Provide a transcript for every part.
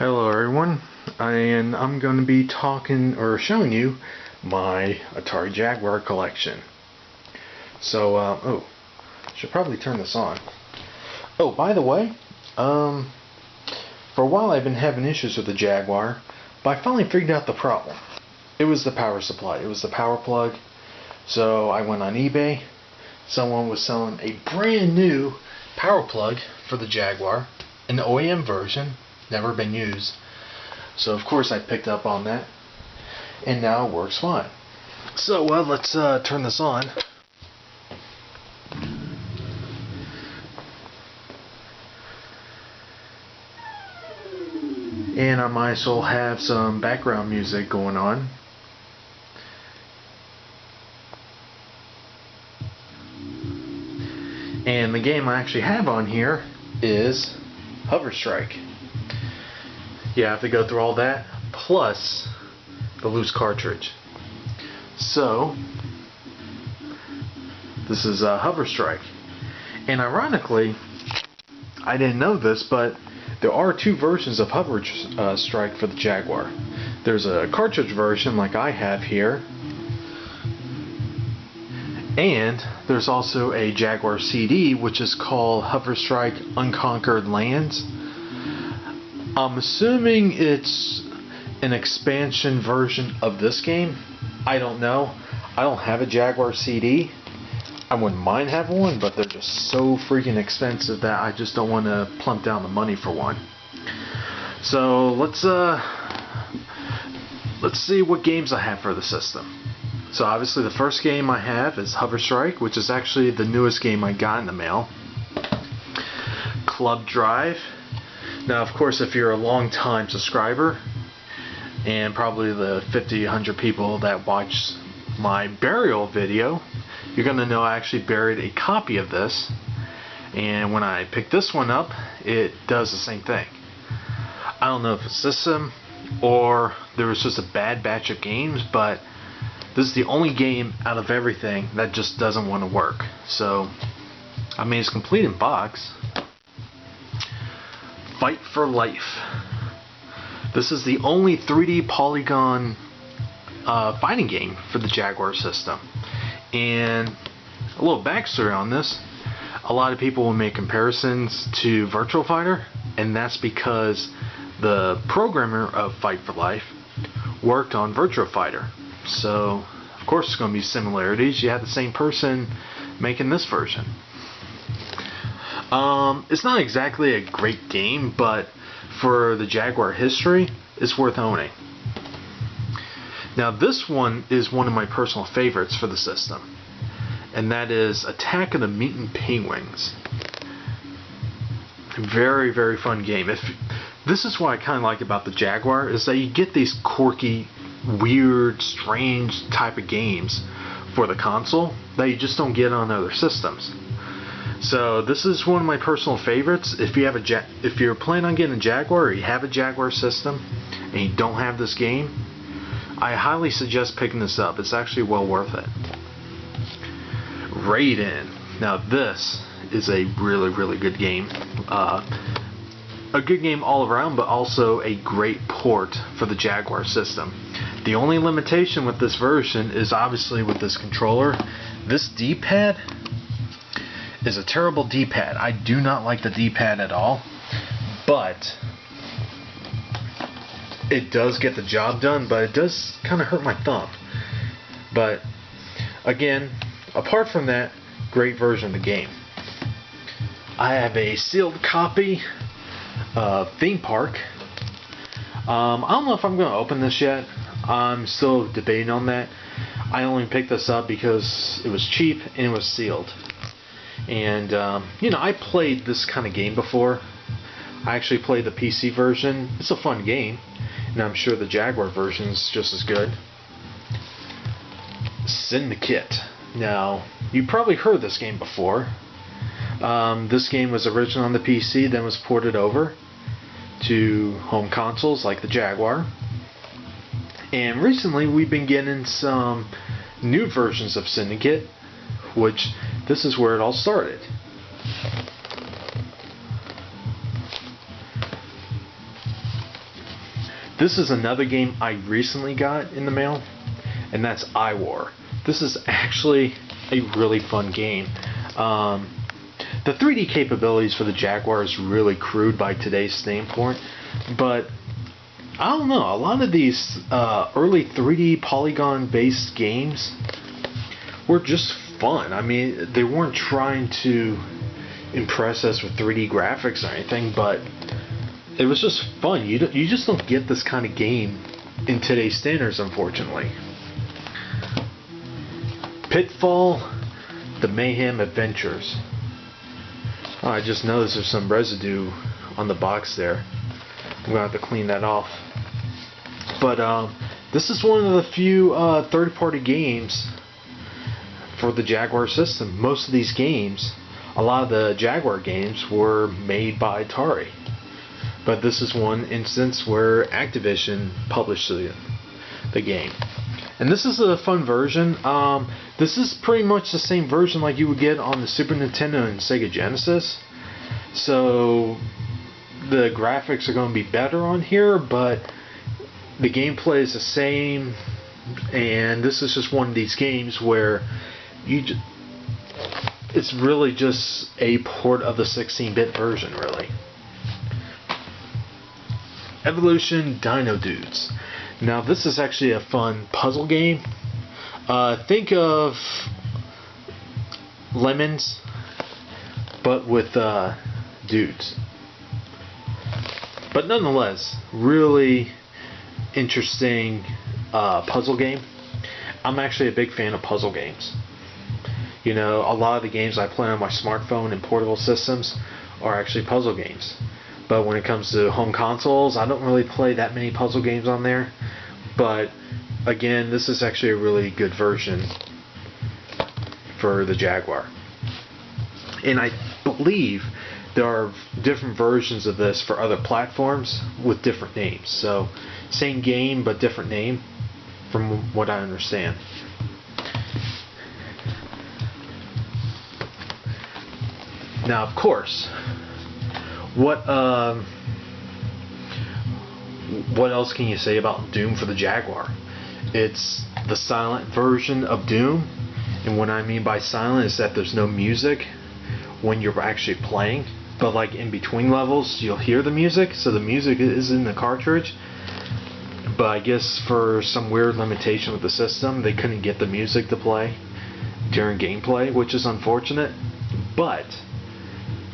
Hello everyone, and I'm going to be talking or showing you my Atari Jaguar collection. So, should probably turn this on. Oh, by the way, for a while I've been having issues with the Jaguar, but I finally figured out the problem. It was the power supply, it was the power plug. So I went on eBay, someone was selling a brand new power plug for the Jaguar, an OEM version. Never been used, so of course I picked up on that, and now it works fine. So let's turn this on. And I might as well have some background music going on. And the game I actually have on here is Hover Strike. You have to go through all that, plus the loose cartridge. So, this is Hover Strike. And ironically, I didn't know this, but there are two versions of Hover Strike for the Jaguar. There's a cartridge version like I have here, and there's also a Jaguar CD, which is called Hover Strike Unconquered Lands. I'm assuming it's an expansion version of this game. I don't know. I don't have a Jaguar CD. I wouldn't mind having one, but they're just so freaking expensive that I just don't want to plump down the money for one. So let's see what games I have for the system. So obviously the first game I have is Hover Strike, which is actually the newest game I got in the mail. Club Drive. Now, of course, if you're a long-time subscriber, and probably the 100 people that watched my burial video, you're going to know I actually buried a copy of this, and when I picked this one up, it does the same thing. I don't know if it's system, or there was just a bad batch of games, but this is the only game out of everything that just doesn't want to work. So, I mean, it's complete in box. Fight for Life. This is the only 3D polygon fighting game for the Jaguar system. And a little backstory on this. A lot of people will make comparisons to Virtua Fighter, and that's because the programmer of Fight for Life worked on Virtua Fighter. So, of course there's going to be similarities. You have the same person making this version. It's not exactly a great game, but for the Jaguar history, it's worth owning. Now this one is one of my personal favorites for the system, and that is Attack of the Mutant Penguins. Very, very fun game. This is what I kind of like about the Jaguar, is that you get these quirky, weird, strange type of games for the console that you just don't get on other systems. So this is one of my personal favorites. If you're planning on getting a Jaguar, or you have a Jaguar system and you don't have this game, I highly suggest picking this up. It's actually well worth it. Raiden. Now this is a really, really good game. A good game all around, but also a great port for the Jaguar system. The only limitation with this version is obviously with this controller. This D-pad is a terrible D-pad. I do not like the D-pad at all, but it does get the job done, but it does kind of hurt my thumb. But again, apart from that, great version of the game. I have a sealed copy of Theme Park. I don't know if I'm going to open this yet. I'm still debating on that. I only picked this up because it was cheap and it was sealed. And, you know, I played this kind of game before. I actually played the PC version. It's a fun game, and I'm sure the Jaguar version is just as good. Syndicate. Now, you probably heard this game before. This game was originally on the PC, then was ported over to home consoles like the Jaguar. And recently we've been getting some new versions of Syndicate, which this is where it all started. This is another game I recently got in the mail, and that's iWar. This is actually a really fun game. The 3D capabilities for the Jaguar is really crude by today's standpoint, but I don't know, a lot of these early 3D polygon-based games were just fun. I mean, they weren't trying to impress us with 3D graphics or anything, but it was just fun. You just don't get this kind of game in today's standards, unfortunately. Pitfall: The Mayhem Adventures. Oh, I just noticed there's some residue on the box there. I'm gonna have to clean that off. But this is one of the few third-party games for the Jaguar system. Most of these games, a lot of the Jaguar games, were made by Atari. But this is one instance where Activision published the game. And this is a fun version. This is pretty much the same version like you would get on the Super Nintendo and Sega Genesis. So the graphics are going to be better on here, but the gameplay is the same. And this is just one of these games where it's really just a port of the 16-bit version, really. Evolution Dino Dudes. Now this is actually a fun puzzle game. Think of Lemons, but with dudes. But nonetheless, really interesting puzzle game. I'm actually a big fan of puzzle games. You know, a lot of the games I play on my smartphone and portable systems are actually puzzle games. But when it comes to home consoles, I don't really play that many puzzle games on there. But again, this is actually a really good version for the Jaguar. And I believe there are different versions of this for other platforms with different names. So, same game but different name, from what I understand. Now, of course, what else can you say about Doom for the Jaguar? It's the silent version of Doom, and what I mean by silent is that there's no music when you're actually playing, but like in between levels you'll hear the music, so the music is in the cartridge. But I guess for some weird limitation with the system, they couldn't get the music to play during gameplay, which is unfortunate. But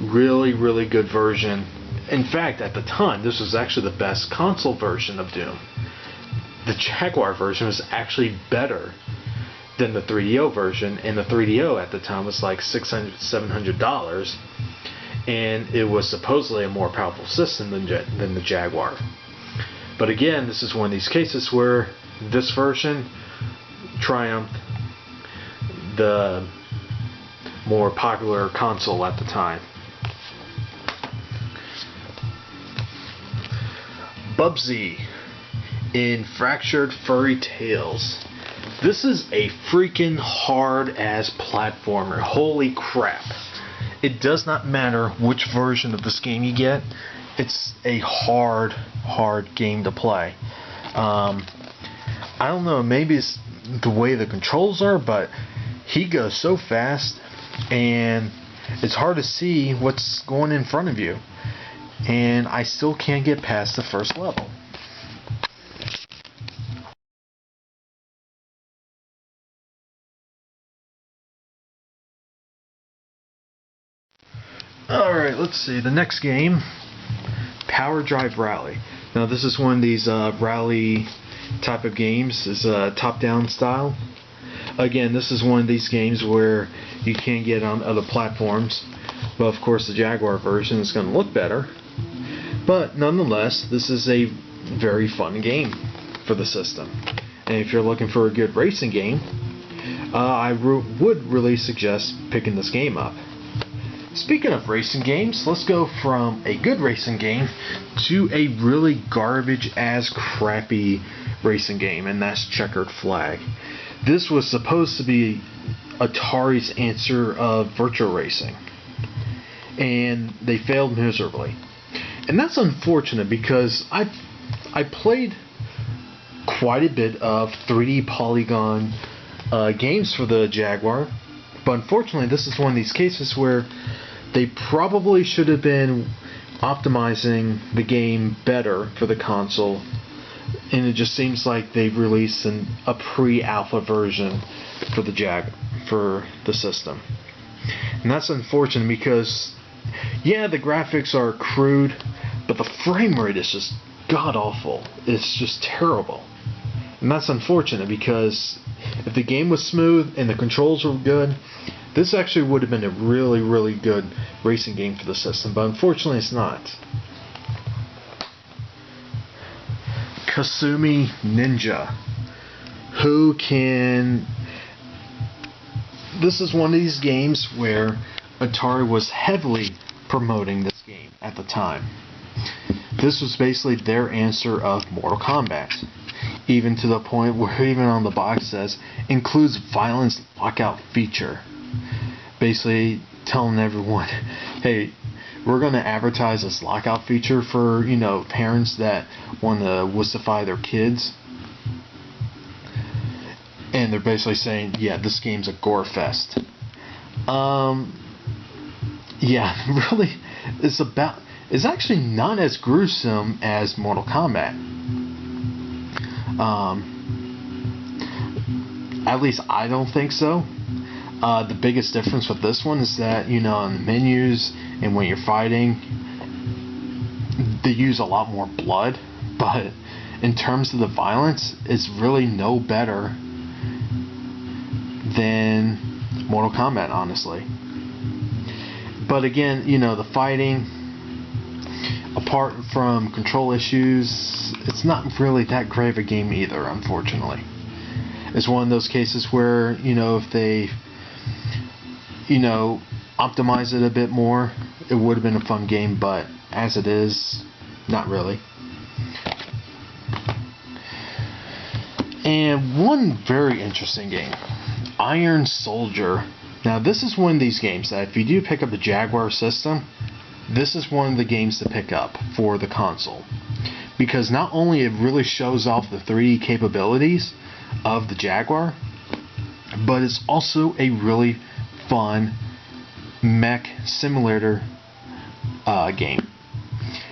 really good version. In fact, at the time, this was actually the best console version of Doom. The Jaguar version was actually better than the 3DO version, and the 3DO at the time was like $600, $700, and it was supposedly a more powerful system than the Jaguar. But again, this is one of these cases where this version triumphed the more popular console at the time. Bubsy in Fractured Furry Tales. This is a freaking hard-ass platformer. Holy crap. It does not matter which version of this game you get. It's a hard game to play. I don't know, maybe it's the way the controls are, but he goes so fast and it's hard to see what's going in front of you. And I still can't get past the first level. Alright, let's see. The next game, Power Drive Rally. Now this is one of these rally type of games. It's top-down style. Again, this is one of these games where you can't get on other platforms. But of course the Jaguar version is going to look better. But nonetheless, this is a very fun game for the system. And if you're looking for a good racing game, I would really suggest picking this game up. Speaking of racing games, let's go from a good racing game to a really garbage-ass crappy racing game, and that's Checkered Flag. This was supposed to be Atari's answer of virtual racing, and they failed miserably. And that's unfortunate because I I played quite a bit of 3D polygon games for the Jaguar, but unfortunately this is one of these cases where they probably should have been optimizing the game better for the console, and it just seems like they've released a pre-alpha version for the system. And that's unfortunate because, yeah, the graphics are crude, but the frame rate is just god-awful. It's just terrible. And that's unfortunate because if the game was smooth and the controls were good, this actually would have been a really, really good racing game for the system, but unfortunately it's not. Kasumi Ninja. This is one of these games where Atari was heavily promoting this game at the time. This was basically their answer of Mortal Kombat. Even to the point where even on the box says, includes violence lockout feature. Basically telling everyone, hey, we're going to advertise this lockout feature for, parents that want to wussify their kids. And they're basically saying, yeah, this game's a gore fest. Yeah, really, it's actually not as gruesome as Mortal Kombat. At least I don't think so. The biggest difference with this one is that, in the menus and when you're fighting, they use a lot more blood, but in terms of the violence, it's really no better than Mortal Kombat, honestly. But again, the fighting, apart from control issues, it's not really that great of a game either, unfortunately. It's one of those cases where, if they, optimize it a bit more, it would have been a fun game, but as it is, not really. And one very interesting game, Iron Soldier. Now this is one of these games that if you do pick up the Jaguar system, this is one of the games to pick up for the console. Because not only it really shows off the 3D capabilities of the Jaguar, but it's also a really fun mech simulator game.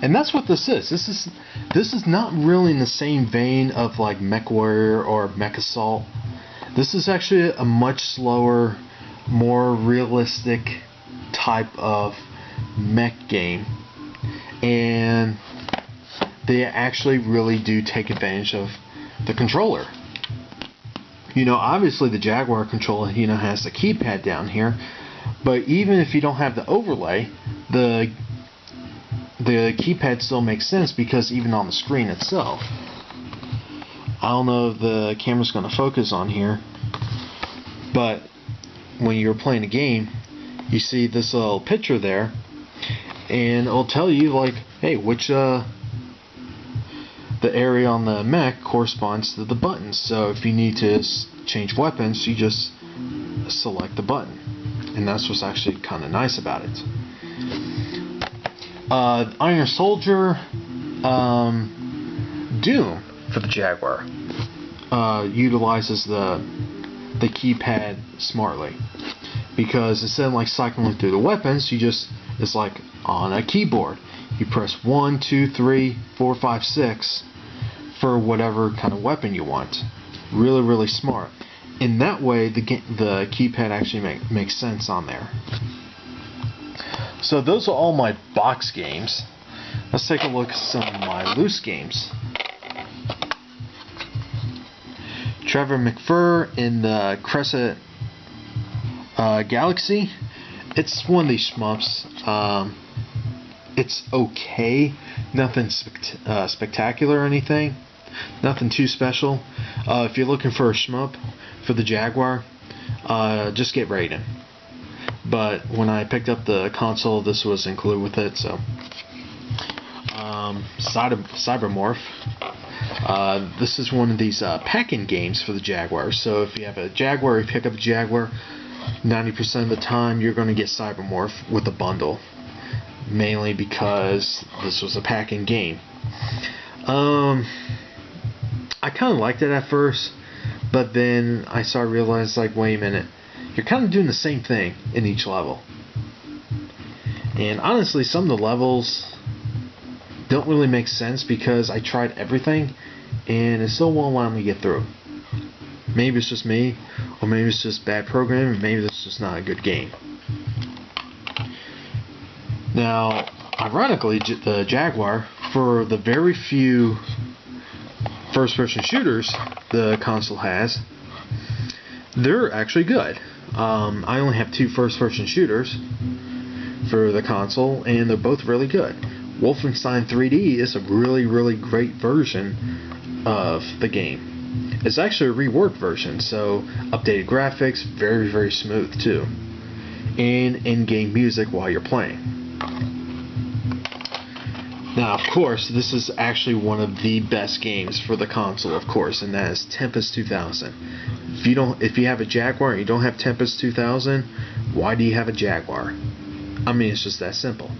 And that's what this is. This is not really in the same vein of like MechWarrior or Mech Assault. This is actually a much slower, more realistic type of mech game, and they actually really do take advantage of the controller. Obviously the Jaguar controller, has the keypad down here, but even if you don't have the overlay, the keypad still makes sense because even on the screen itself, I don't know if the camera's going to focus on here, but when you're playing a game, you see this little picture there, and it'll tell you like, hey, which the area on the mech corresponds to the buttons. So if you need to change weapons, you just select the button, and that's what's actually kind of nice about it. Iron Soldier, Doom for the Jaguar utilizes the keypad smartly, because instead of like cycling through the weapons, it's like on a keyboard. You press 1, 2, 3, 4, 5, 6 for whatever kind of weapon you want. Really, really smart. In that way, the keypad actually makes sense on there. So those are all my box games. Let's take a look at some of my loose games. Trevor McFur in the Crescent Galaxy. It's one of these shmups. It's okay. Nothing spectacular or anything. Nothing too special. If you're looking for a shmup for the Jaguar, just get Raiden. But when I picked up the console, this was included with it. So, Cybermorph. This is one of these pack-in games for the Jaguar. So if you have a Jaguar, you pick up a Jaguar, 90% of the time you're going to get Cybermorph with a bundle. Mainly because this was a pack-in game. I kind of liked it at first, but then I started realizing, like, wait a minute, you're kind of doing the same thing in each level. And honestly, some of the levels don't really make sense because I tried everything and it still won't allow me to get through. Maybe it's just me, or maybe it's just bad programming, maybe it's just not a good game. Now, ironically, the Jaguar, for the very few first-person shooters the console has, they're actually good. I only have 2 first-person shooters for the console, and they're both really good. Wolfenstein 3D is a really, really great version of the game. It's actually a reworked version, so updated graphics, very, very smooth too, and in-game music while you're playing. Now, of course, this is actually one of the best games for the console, of course, and that is Tempest 2000. If you have a Jaguar and you don't have Tempest 2000, why do you have a Jaguar? I mean, it's just that simple.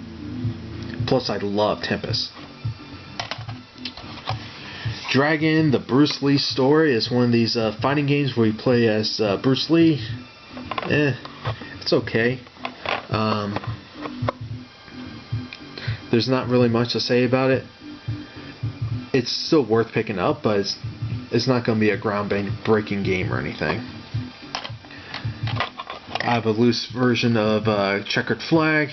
Plus, I love Tempest. Dragon, the Bruce Lee story, is one of these fighting games where you play as Bruce Lee. It's okay. There's not really much to say about it. It's still worth picking up, but it's not going to be a ground-breaking game or anything. I have a loose version of Checkered Flag.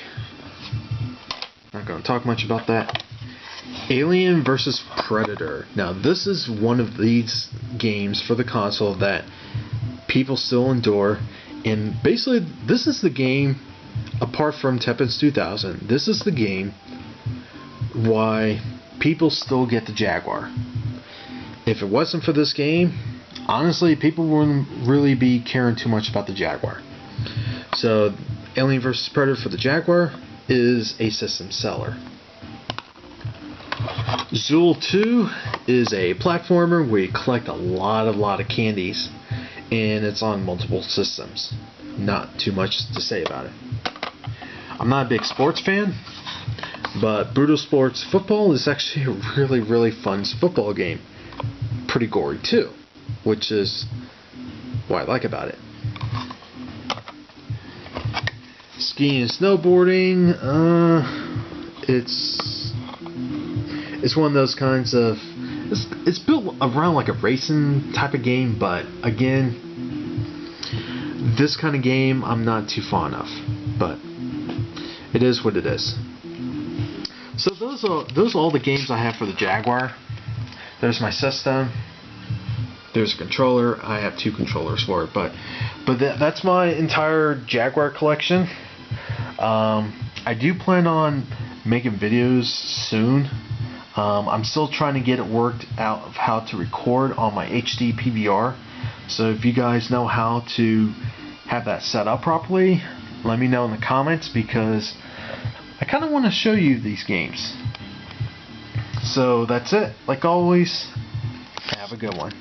Not going to talk much about that. Alien vs. Predator. Now, this is one of these games for the console that people still endure. And basically, this is the game, apart from Tempest 2000, this is the game why people still get the Jaguar. If it wasn't for this game, honestly, people wouldn't really be caring too much about the Jaguar. So, Alien vs. Predator for the Jaguar is a system seller. Zool 2 is a platformer where you collect a lot of candies, and it's on multiple systems. Not too much to say about it. I'm not a big sports fan, but Brutal Sports Football is actually a really, really fun football game. Pretty gory too, which is what I like about it. Skiing and snowboarding, it's one of those kinds of, it's built around like a racing type of game, but again, this kind of game I'm not too fond of, but it is what it is. So those are all the games I have for the Jaguar. There's my system. There's a controller. I have 2 controllers for it, but that's my entire Jaguar collection. I do plan on making videos soon. I'm still trying to get it worked out of how to record on my HD PVR. So if you guys know how to have that set up properly, let me know in the comments, because I kind of want to show you these games. So that's it. Like always, have a good one.